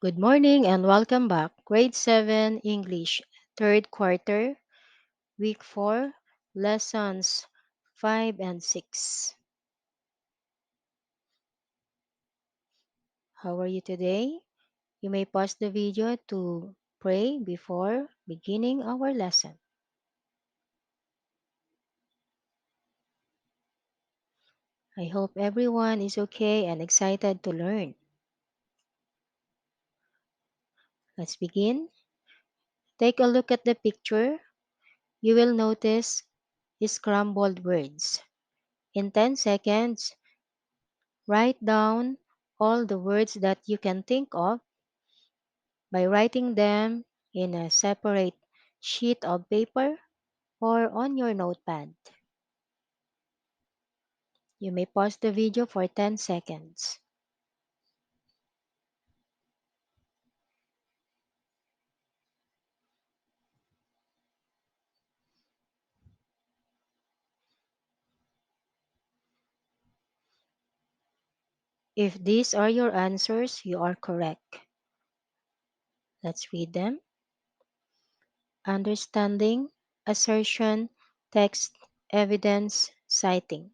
Good morning and welcome back. Grade 7 English, third quarter, week 4, lessons 5 and 6. How are you today? You may pause the video to pray before beginning our lesson. I hope everyone is okay and excited to learn. Let's begin. Take a look at the picture. You will notice scrambled words. In 10 seconds, write down all the words that you can think of by writing them in a separate sheet of paper or on your notepad. You may pause the video for 10 seconds. If these are your answers, you are correct. Let's read them. Understanding, assertion, text, evidence, citing.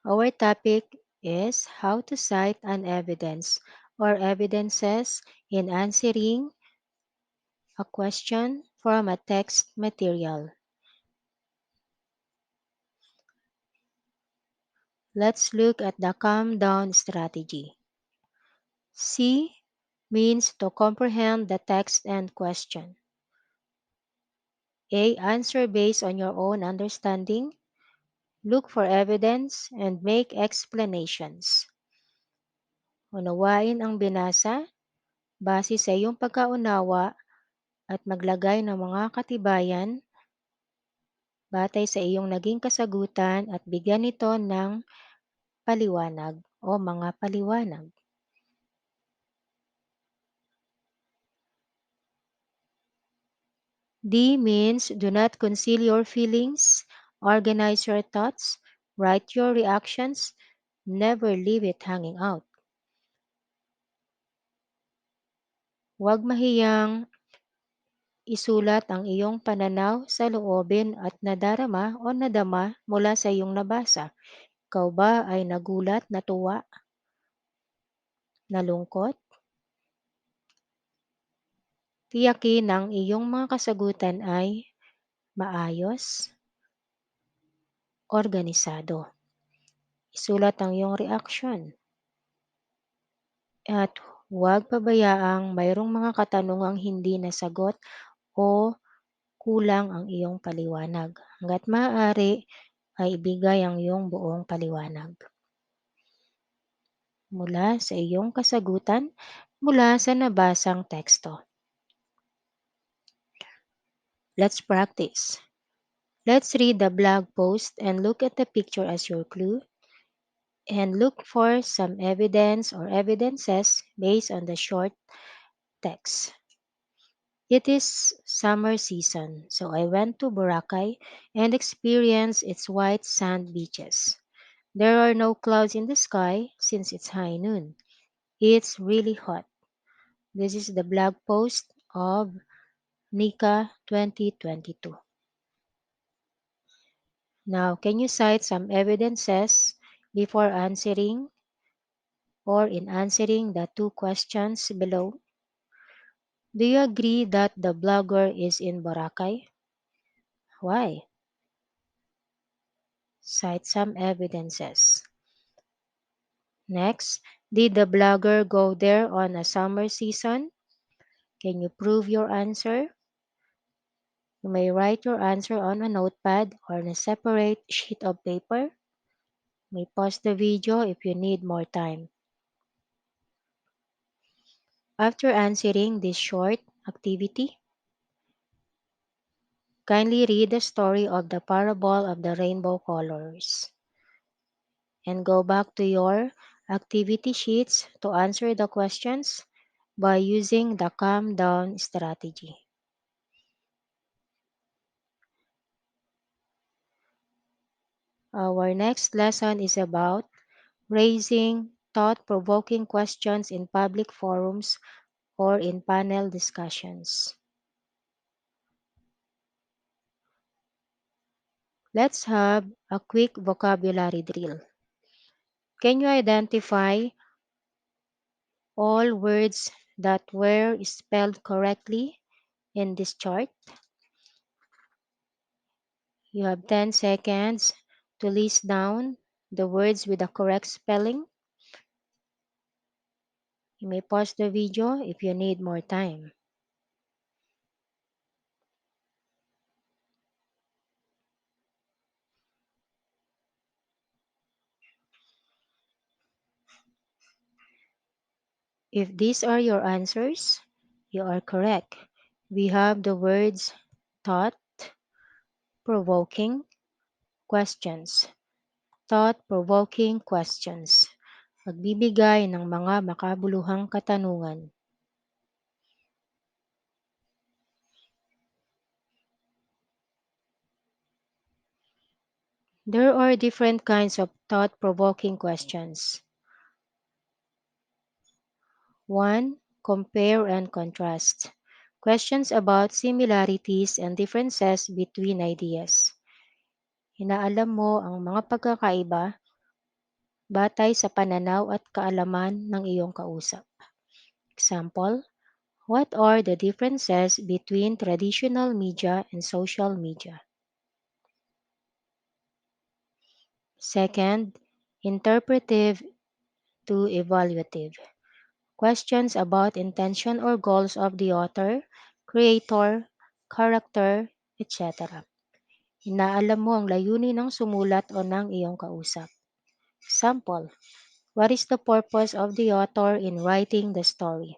Our topic is how to cite an evidence or evidences in answering a question from a text material. Let's look at the calm down strategy. C means to comprehend the text and question. A. Answer based on your own understanding. Look for evidence and make explanations. Unawain ang binasa base sa iyong pagkaunawa at maglagay ng mga katibayan batay sa iyong naging kasagutan at bigyan ito ng paliwanag o mga paliwanag. D means do not conceal your feelings, organize your thoughts, write your reactions, never leave it hanging out. Huwag mahiyang isulat ang iyong pananaw sa loobin at nadarama o nadama mula sa iyong nabasa. Ikaw ba ay nagulat, natuwa, nalungkot? Tiyakin ang iyong mga kasagutan ay maayos, organisado. Isulat ang iyong reaksyon. At huwag pabayaang mayroong mga katanungang hindi nasagot o kulang ang iyong paliwanag. Hangga't maaari ay ibigay ang iyong buong paliwanag. Mula sa iyong kasagutan, mula sa nabasang teksto. Let's practice. Let's read the blog post and look at the picture as your clue. And look for some evidence or evidences based on the short text. It is summer season, so I went to Boracay and experienced its white sand beaches. There are no clouds in the sky since it's high noon. It's really hot. This is the blog post of Nika 2022. Now, can you cite some evidences before answering or in answering the two questions below? Do you agree that the blogger is in Boracay? Why? Cite some evidences. Next, did the blogger go there on a summer season? Can you prove your answer? You may write your answer on a notepad or on a separate sheet of paper. You may pause the video if you need more time. After answering this short activity, kindly read the story of the parable of the rainbow colors and go back to your activity sheets to answer the questions by using the calm down strategy. Our next lesson is about raising thought-provoking questions in public forums or in panel discussions. Let's have a quick vocabulary drill. Can you identify all words that were spelled correctly in this chart? You have 10 seconds to list down the words with the correct spelling. You may pause the video if you need more time. If these are your answers, you are correct. We have the words thought, provoking, questions. Thought-provoking questions. Magbibigay ng mga makabuluhang katanungan. There are different kinds of thought-provoking questions. 1. Compare and contrast. Questions about similarities and differences between ideas. Inaalam mo ang mga pagkakaiba batay sa pananaw at kaalaman ng iyong kausap. Example, what are the differences between traditional media and social media? Second, interpretive to evaluative. Questions about intention or goals of the author, creator, character, etc. Inaalam mo ang layunin ng sumulat o ng iyong kausap. Example, what is the purpose of the author in writing the story?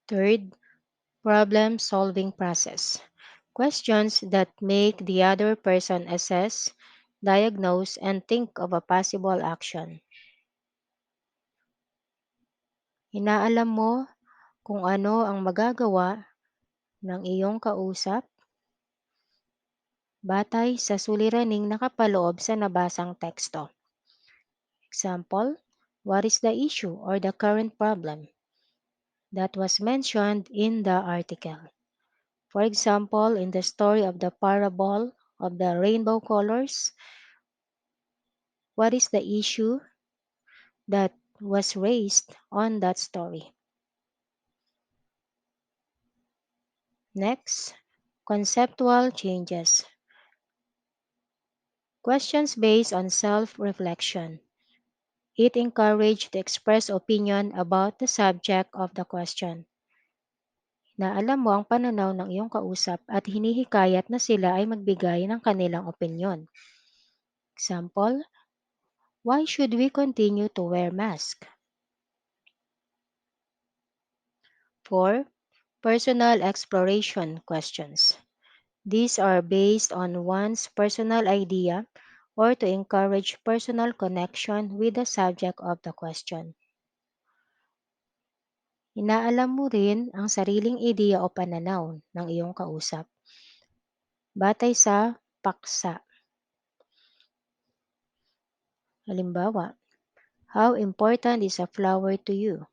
Third, problem-solving process. Questions that make the other person assess, diagnose, and think of a possible action. Inaalam mo kung ano ang magagawa ng iyong kausap batay sa suliraning nakapaloob sa nabasang teksto. Example, what is the issue or the current problem that was mentioned in the article? For example, in the story of the parable of the rainbow colors, what is the issue that was raised on that story? Next, conceptual changes. Questions based on self-reflection. It encouraged to express opinion about the subject of the question. Naalam mo ang pananaw ng iyong kausap at hinihikayat na sila ay magbigay ng kanilang opinyon. Example, why should we continue to wear mask? 4. Personal exploration questions. These are based on one's personal idea or to encourage personal connection with the subject of the question. Inaalam mo rin ang sariling ideya o pananaw ng iyong kausap batay sa paksa. Halimbawa, how important is a flower to you?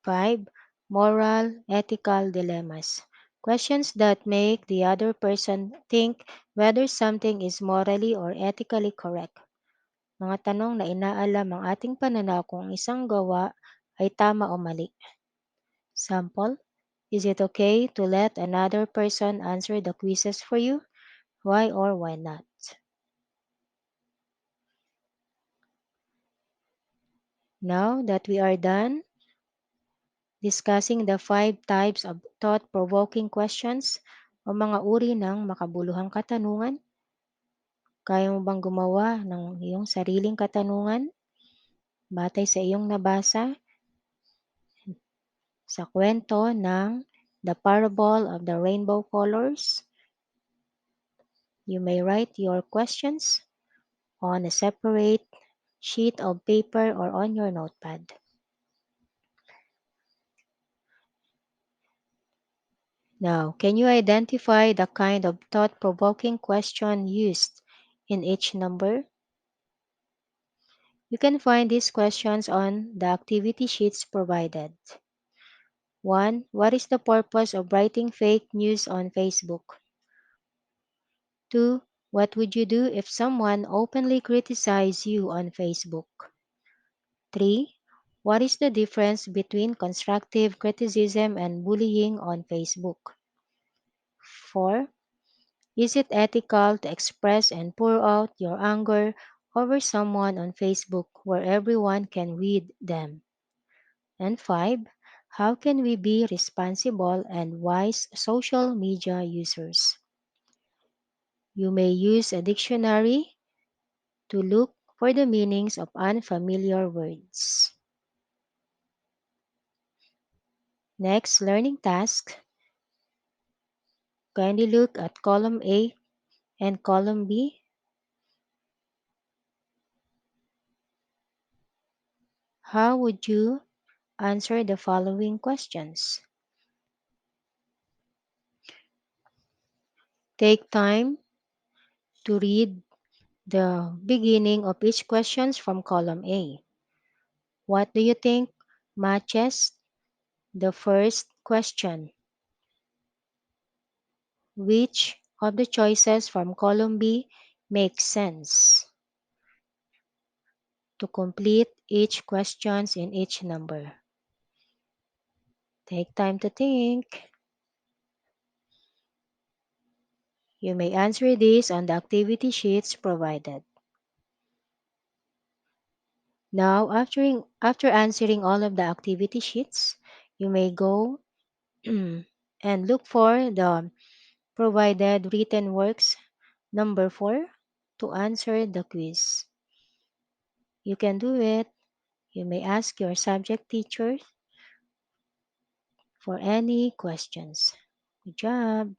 5. Moral, ethical dilemmas. Questions that make the other person think whether something is morally or ethically correct. Mga tanong na inaalam ang ating pananaw kung isang gawa ay tama o mali. Sample, is it okay to let another person answer the quizzes for you? Why or why not? Now that we are done discussing the 5 types of thought-provoking questions o mga uri ng makabuluhang katanungan, kaya mo bang gumawa ng iyong sariling katanungan batay sa iyong nabasa sa kwento ng The Parable of the Rainbow Colors? You may write your questions on a separate sheet of paper or on your notepad. Now, can you identify the kind of thought-provoking question used in each number? You can find these questions on the activity sheets provided. 1. What is the purpose of writing fake news on Facebook? 2. What would you do if someone openly criticized you on Facebook? 3. What is the difference between constructive criticism and bullying on Facebook? 4. Is it ethical to express and pour out your anger over someone on Facebook where everyone can read them? And 5. How can we be responsible and wise social media users? You may use a dictionary to look for the meanings of unfamiliar words. Next learning task, kindly look at column A and column B. How would you answer the following questions? Take time to read the beginning of each questions from column A. What do you think matches the first question? Which of the choices from column B makes sense? To complete each questions in each number. Take time to think. You may answer these on the activity sheets provided. Now, after answering all of the activity sheets, you may go and look for the provided written works number 4 to answer the quiz. You can do it. You may ask your subject teacher for any questions. Good job.